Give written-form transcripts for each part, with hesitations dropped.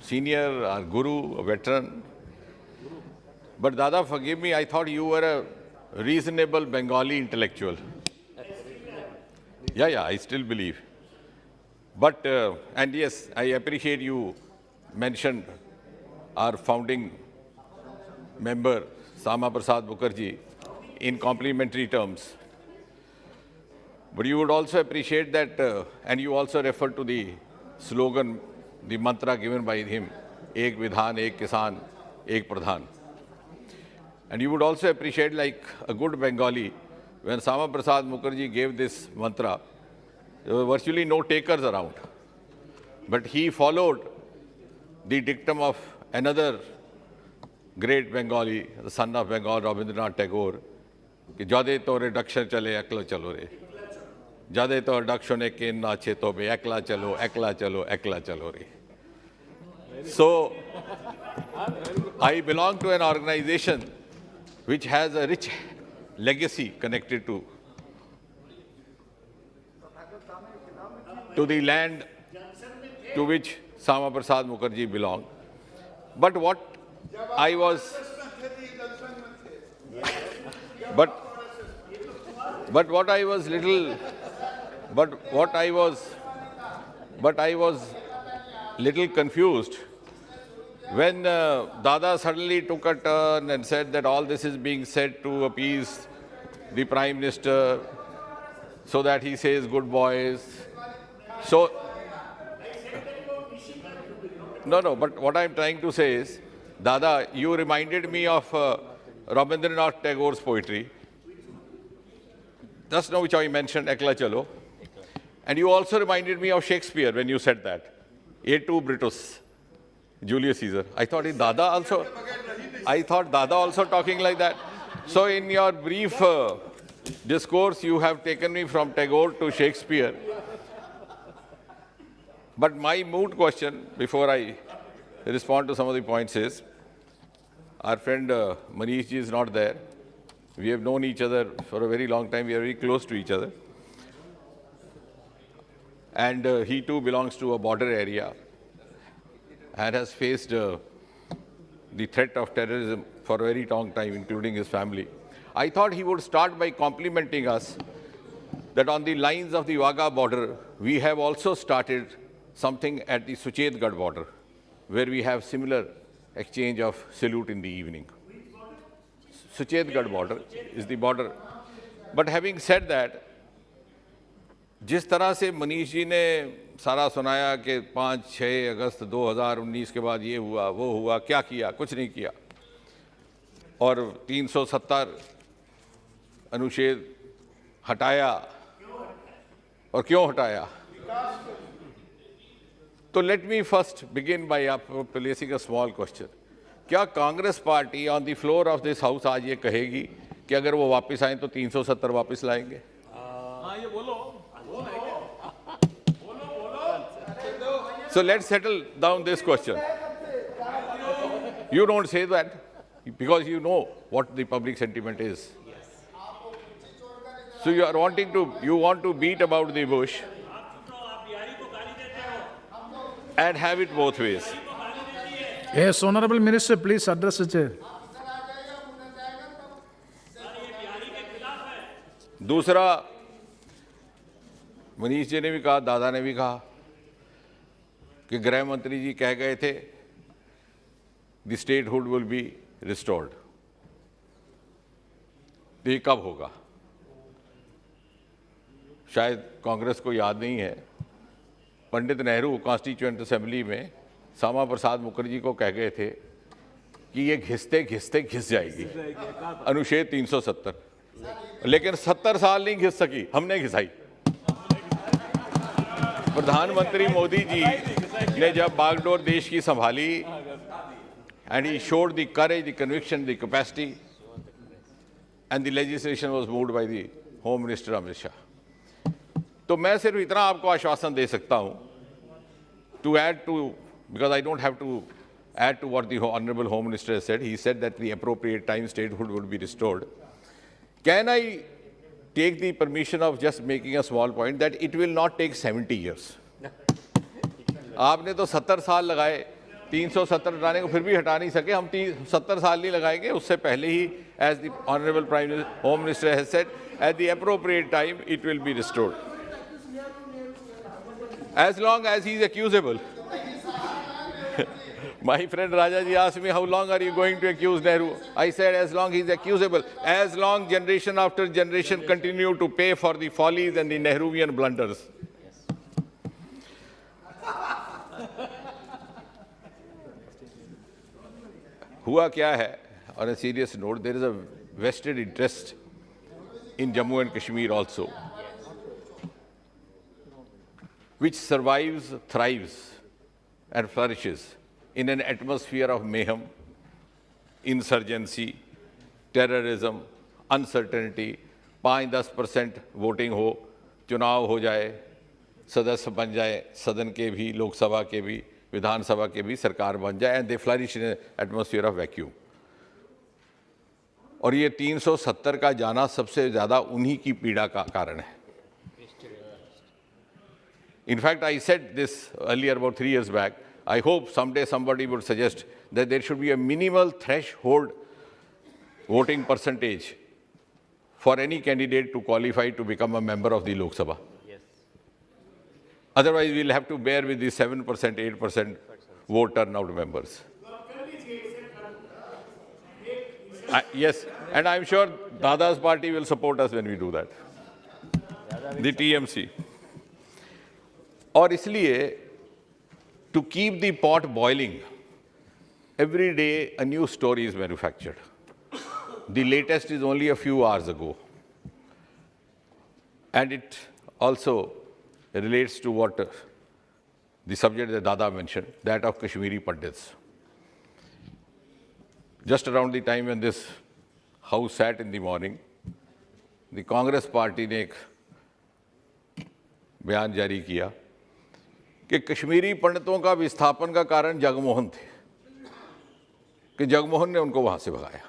senior, our guru, a veteran. But Dada, forgive me, I thought you were a reasonable Bengali intellectual. Yeah, I still believe. But, and yes, I appreciate you mentioned our founding member, Sama Prasad Mukherjee, in complimentary terms. But you would also appreciate that, and you also referred to the slogan, the mantra given by him, Ek Vidhan, Ek Kisan, Ek Pradhan. And you would also appreciate, like a good Bengali, when Sama Prasad Mukherjee gave this mantra, there were virtually no takers around. But he followed the dictum of another great Bengali, the son of Bengal, Rabindranath Tagore, कि जादे तो reduction चले एकला चलो रे, जादे तो reduction एक ना अच्छे तो बे एकला चलो रे. So I belong to an organization which has a rich legacy connected to the land to which Sama Prasad Mukherjee belonged. But what I was little confused when Dada suddenly took a turn and said that all this is being said to appease the Prime Minister so that he says good boys. So, no, but what I'm trying to say is, Dada, you reminded me of Rabindranath Tagore's poetry. Just now which I mentioned, Ekla Chalo. And you also reminded me of Shakespeare when you said that. A2 Brutus, Julius Caesar. I thought Dada also talking like that. So in your brief discourse, you have taken me from Tagore to Shakespeare. But my moot question, before I respond to some of the points, is our friend Manish ji is not there. We have known each other for a very long time. We are very close to each other. And he too belongs to a border area and has faced the threat of terrorism for a very long time, including his family. I thought he would start by complimenting us that on the lines of the Wagah border, we have also started something at the Suchetgarh border, where we have similar exchange of salute in the evening. Suchetgarh border is the border. But having said that, जिस तरह से मनीष जी ने सारा सुनाया कि 5-6 अगस्त 2019 के बाद ये हुआ, वो हुआ, क्या किया, कुछ नहीं किया, और 370 अनुच्छेद हटाया, और क्यों हटाया? तो let me first begin by placing a small question. क्या Congress party on the floor of this house आज ये कहेगी कि अगर वो वापस आए तो 370 वापस लाएंगे? ये बोलो. So let's settle down this question. You don't say that because you know what the public sentiment is. So you want to beat about the bush and have it both ways. Yes, Honorable Minister, please address the chair. दूसरा, मनीष जी ने भी कहा, दादा ने भी कहा कि गृह मंत्री जी कह गए थे the statehood will be restored. तो ये कब होगा? शायद कांग्रेस को याद नहीं है, पंडित नेहरू कॉन्स्टिट्यूएंट असेंबली में श्यामा प्रसाद मुखर्जी को कह गए थे कि ये घिसते घिसते घिस जाएगी अनुच्छेद 370, लेकिन 70 साल नहीं घिस सकी, हमने घिसाई. प्रधानमंत्री मोदी जी ने जब बागडोर देश की संभाली, and he showed the courage, the conviction, the capacity, and the legislation was moved by the home minister Amit Shah. तो मैं सिर्फ इतना आपको आश्वासन दे सकता हूं, to add to, because I don't have to add to what the Honorable Home Minister has said. He said that the appropriate time statehood would be restored. Can I take the permission of just making a small point that it will not take 70 years? आपने तो 70 साल लगाए 370 हटाने को फिर भी हटा नहीं सके. हम 70 साल नहीं लगाएंगे, उससे पहले ही, as the Honorable Home Minister has said, at the appropriate time it will be restored. As long as he is accusable. My friend Rajaji asked me, how long are you going to accuse Nehru? I said, as long he is accusable, as long generation after generation continue to pay for the follies and the Nehruvian blunders. हुआ क्या है? On a serious note, there is a vested interest in Jammu and Kashmir also, which survives, thrives, and flourishes in an atmosphere of mayhem, insurgency, terrorism, uncertainty. 5-10% voting हो, चुनाव हो जाए, सदस्य बन जाए, सदन के भी, लोकसभा के भी, विधानसभा के भी, सरकार बन जाए, and they flourish in an atmosphere of vacuum. और ये 370 का जाना सबसे ज़्यादा उन्हीं की पीड़ा का कारण है. In fact, I said this earlier, about 3 years back. I hope someday somebody would suggest that there should be a minimal threshold voting percentage for any candidate to qualify to become a member of the Lok Sabha. Yes. Otherwise, we'll have to bear with the 7%, 8% vote turnout members. Yes, and I'm sure Dada's party will support us when we do that. The TMC. और इसलिए, to keep the pot boiling, every day a new story is manufactured. The latest is only a few hours ago. And it also relates to what the subject that Dada mentioned, that of Kashmiri Pandits. Just around the time when this house sat in the morning, the Congress party ने एक बयान जारी किया कि कश्मीरी पंडितों का विस्थापन का कारण जगमोहन थे, कि जगमोहन ने उनको वहां से भगाया.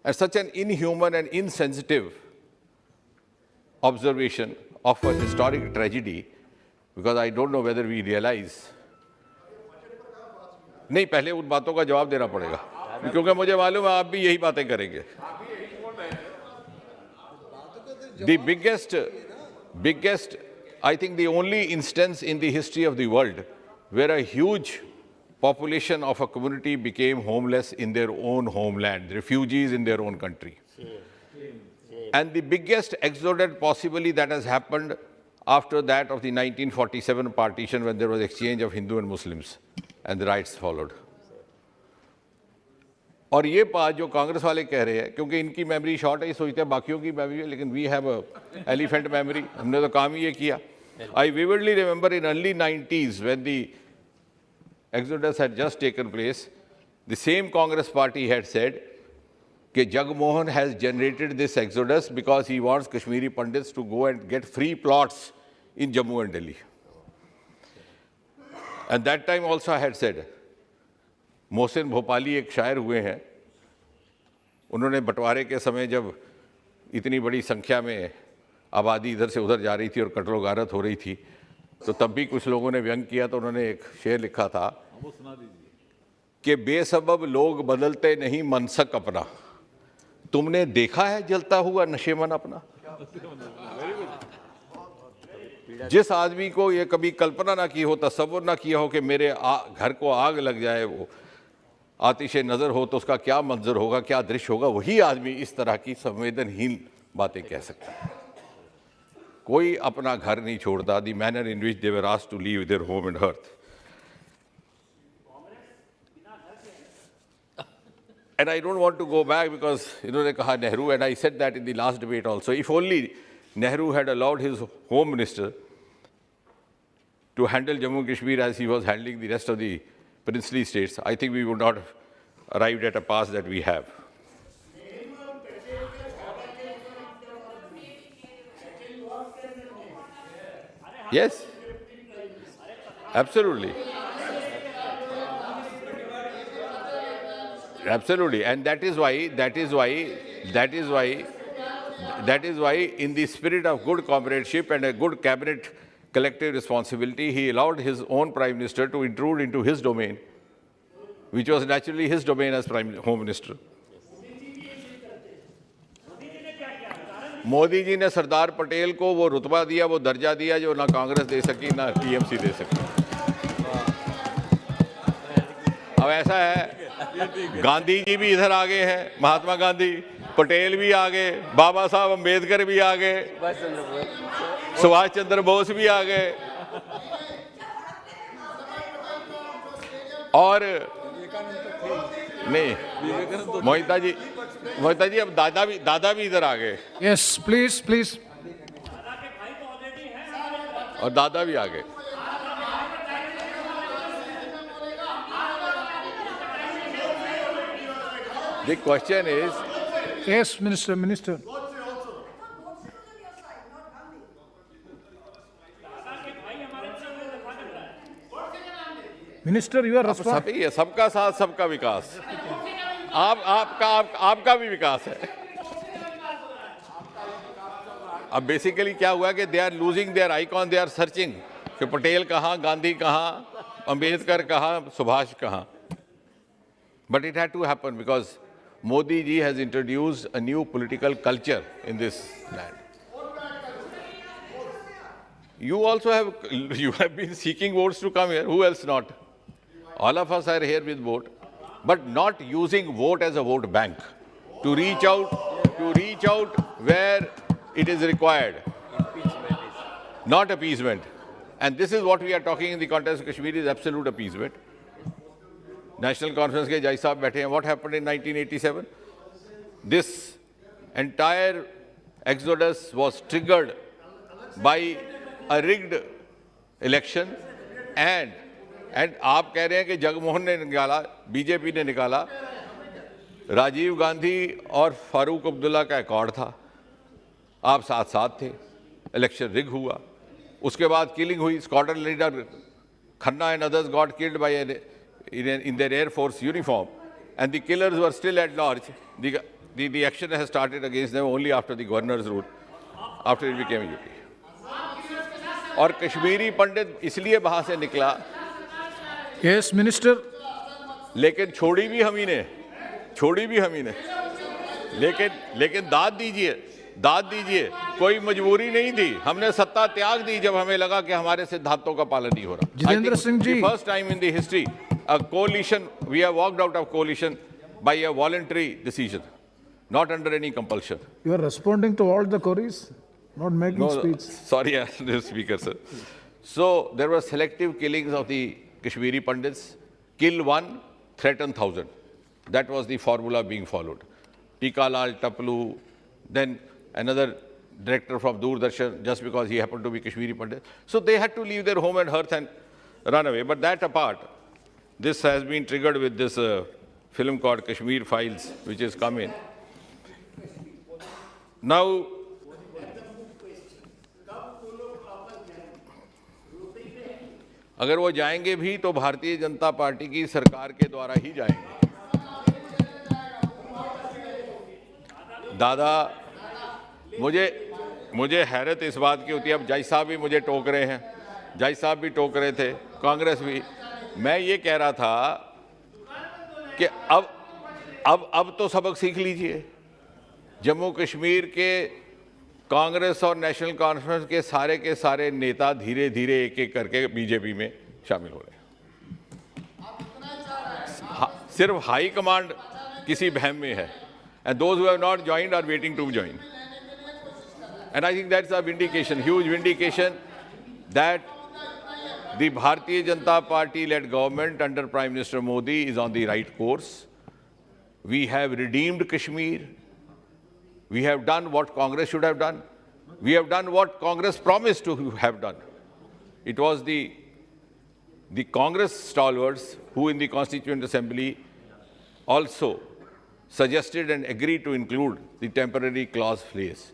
And such an inhuman and insensitive observation of a historic tragedy, because I don't know whether we realize. नहीं, पहले उन बातों का जवाब देना पड़ेगा, क्योंकि मुझे मालूम है आप भी यही बातें करेंगे. The biggest, I think the only instance in the history of the world where a huge population of a community became homeless in their own homeland, refugees in their own country. And the biggest exodus possibly that has happened after that of the 1947 partition, when there was exchange of Hindu and Muslims, and the rights followed. और ये बात जो कांग्रेस वाले कह रहे हैं, क्योंकि इनकी मेमोरी शॉर्ट है, ये सोचते हैं बाकियों की मेमोरी है, लेकिन we have a elephant memory, हमने तो काम ही ये किया. I vividly remember in early 90s when the exodus had just taken place, the same Congress party had said that Jagmohan has generated this exodus because he wants Kashmiri Pandits to go and get free plots in Jammu and Delhi. And that time also I had said, Mohsin Bhopali एक शायर हुए हैं, उन्होंने बंटवारे के समय जब इतनी बड़ी संख्या में आबादी इधर से उधर जा रही थी और कत्लो गारत हो रही थी, तो तब भी कुछ लोगों ने व्यंग किया, तो उन्होंने एक शेर लिखा था कि बेसबब लोग बदलते नहीं मनसक अपना, तुमने देखा है जलता हुआ नशेमन अपना. जिस आदमी को ये कभी कल्पना ना की हो, तसव्वुर ना किया हो कि मेरे घर को आग लग जाए, वो आतिशे नज़र हो तो उसका क्या मंजर होगा, क्या दृश्य होगा, वही आदमी इस तरह की संवेदनहीन बातें कह सकता है. कोई अपना घर नहीं छोड़ता. The manner in which they were asked to leave their home and hearth. And I don't want to go back because इन्होंने कहा Nehru, and I said that in the last debate also. If only Nehru had allowed his home minister to handle Jammu and Kashmir as he was handling the rest of the princely states, I think we would not have arrived at a pass that we have. Yes, absolutely. Absolutely, and that is why, in the spirit of good comradeship and a good cabinet collective responsibility, he allowed his own Prime Minister to intrude into his domain, which was naturally his domain as Home Minister. Modi ji ने सरदार पटेल को वो रुतबा दिया, वो दर्जा दिया जो ना कांग्रेस दे सकी ना टीएमसी दे सकी। अब ऐसा है, गांधी जी भी इधर आ गए हैं, महात्मा गांधी, पटेल भी आ गए, बाबा साहब अम्बेडकर भी आ गए, सुभाष चंद्र बोस भी आ गए, और नहीं मोहिता जी अब दादा भी इधर आ गए। Yes, please. और दादा भी आ गए। The question is, Yes, Minister. Minister, you are responsible. सभी है, सबका साथ सबका विकास। आपका भी विकास है। अब बेसिकली क्या हुआ कि they are losing their icon, they are searching कि पटेल कहाँ, गांधी कहाँ, अम्बेडकर कहाँ, सुभाष कहाँ। But it had to happen because Modi ji has introduced a new political culture in this land. You have been seeking votes to come here. Who else not? All of us are here with vote, but not using vote as a vote bank to reach out where it is required. Not appeasement. And this is what we are talking in the context of Kashmir is absolute appeasement. National Conference के जज साहब बैठे हैं. What happened in 1987? This entire exodus was triggered by a rigged election and आप कह रहे हैं कि जगमोहन ने निकाला, बीजेपी ने निकाला, राजीव गांधी और फारूक अब्दुल्ला का अकॉर्ड था, आप साथ थे, इलेक्शन रिग हुआ, उसके बाद किलिंग हुई, squadron leader Khanna and others got killed by in their Air Force uniform, and the killers were still at large. The action has started against them only after the governor's rule, after it became UP. और कश्मीरी पंडित इसलिए वहां से निकला, Yes, Minister. लेकिन छोड़ी भी हम ही ने, लेकिन दाद दीजिए, कोई मजबूरी नहीं थी, हमने सत्ता त्याग दी जब हमें लगा कि हमारे सिद्धांतों का पालन नहीं हो रहा। Jitendra Singh ji, first time in the history a coalition, we have walked out of coalition by a voluntary decision, not under any compulsion. You are responding to all the queries, not making speech. Sorry, Mr. Speaker, sir. So there were selective killings of the Kashmiri Pandits. Kill one, threaten 1,000. That was the formula being followed. Tikalal Taplu, then another director from Doordarshan, just because he happened to be Kashmiri Pandit. So they had to leave their home and hearth and run away. But that apart, this has been triggered with this film called Kashmir Files, which has come in. Now, अगर वो जाएंगे भी तो Bharatiya Janata party की सरकार के द्वारा ही जाएंगे। दादा, मुझे हैरत इस बात की होती है, अब जज साहब भी मुझे टोक रहे हैं, जज साहब भी टोक रहे थे, कांग्रेस भी। मैं ये कह रहा था कि अब तो सबक सीख लीजिए। जम्मू कश्मीर के कांग्रेस और नेशनल कॉन्फ्रेंस के सारे नेता धीरे धीरे एक करके बीजेपी में शामिल हो रहे हैं। सिर्फ हाई कमांड किसी बहम में है, and those who have not joined are waiting to join. And I think that's a vindication, huge vindication, that the Bharatiya Janata Party-led government under Prime Minister Modi is on the right course. We have redeemed Kashmir. We have done what Congress should have done. We have done what Congress promised to have done. It was the Congress stalwarts who in the Constituent Assembly also suggested and agreed to include the temporary clause phrase.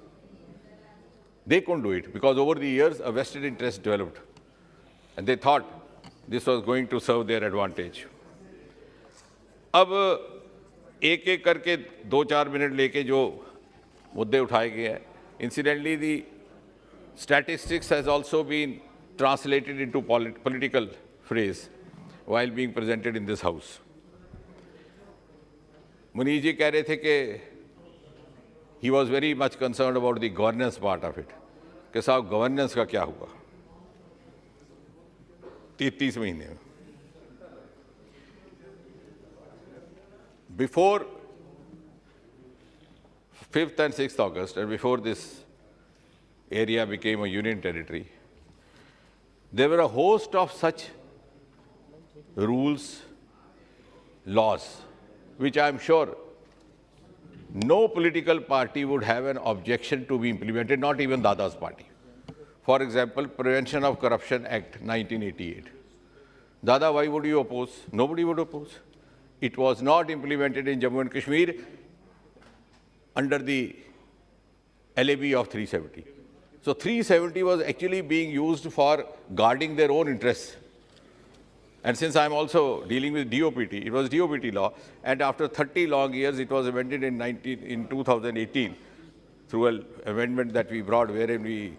They couldn't do it because over the years a vested interest developed and they thought this was going to serve their advantage. अब एक करके 2-4 minute लेके जो मुद्दे उठाए गए हैं, incidentally the statistics has also been translated into political phrase while being presented in this house. Munish ji कह रहे थे कि he was very much concerned about the governance part of it. कि साहब governance का क्या हुआ 33 महीने में. Before 5th and 6th August, and before this area became a union territory, there were a host of such rules, laws, which I am sure no political party would have an objection to be implemented, not even Dada's party. For example, Prevention of Corruption Act 1988. Dada, why would you oppose? Nobody would oppose. It was not implemented in Jammu and Kashmir under the LAB of 370. So 370 was actually being used for guarding their own interests. And since I'm also dealing with DOPT, it was DOPT law, and after 30 long years, it was amended in 2018 through an amendment that we brought, wherein we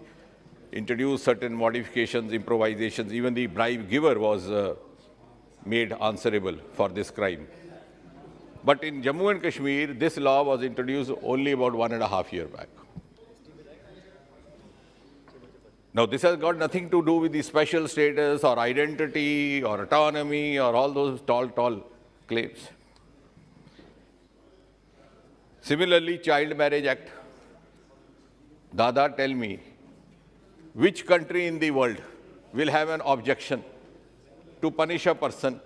introduced certain modifications, improvisations. Even the bribe giver was made answerable for this crime. But in Jammu and Kashmir, this law was introduced only about 1.5 years back. Now, this has got nothing to do with the special status or identity or autonomy or all those tall claims. Similarly, Child Marriage Act. Dada, tell me, which country in the world will have an objection to punish a person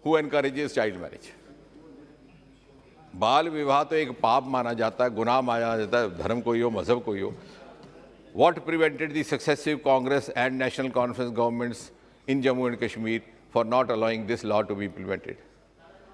who encourages child marriage? बाल विवाह तो एक पाप माना जाता है, गुनाह माना जाता है, धर्म कोई हो, मजहब कोई हो. What prevented the successive Congress and National Conference governments in Jammu and Kashmir for not allowing this law to be implemented?